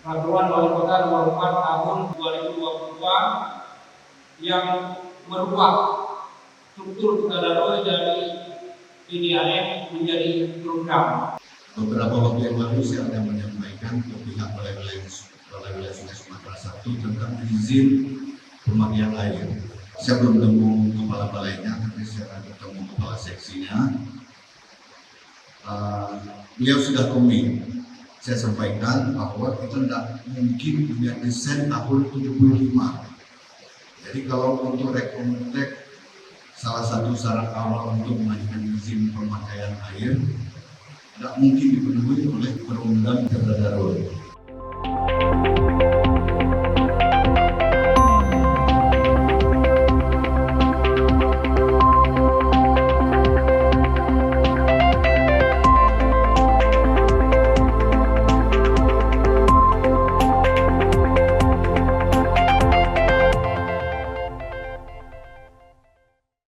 Peraturan Wali Kota Nomor 4 Tahun 2022 yang merubah struktur tadarurat dari PDAM menjadi program. Beberapa waktu yang lalu saya ada menyampaikan ke pihak Balai Wilayah Sungai Sumatera 1 tentang izin pemakaian air. Saya belum ketemu kepala balainya, tapi saya akan ketemu kepala seksinya. Beliau sudah komit. Saya sampaikan bahwa kita tidak mungkin punya desain tahun 75. Jadi kalau untuk rekontek salah satu syarat awal untuk mengajukan izin pemakaian air tidak mungkin dipenuhi oleh perundang tadarurat.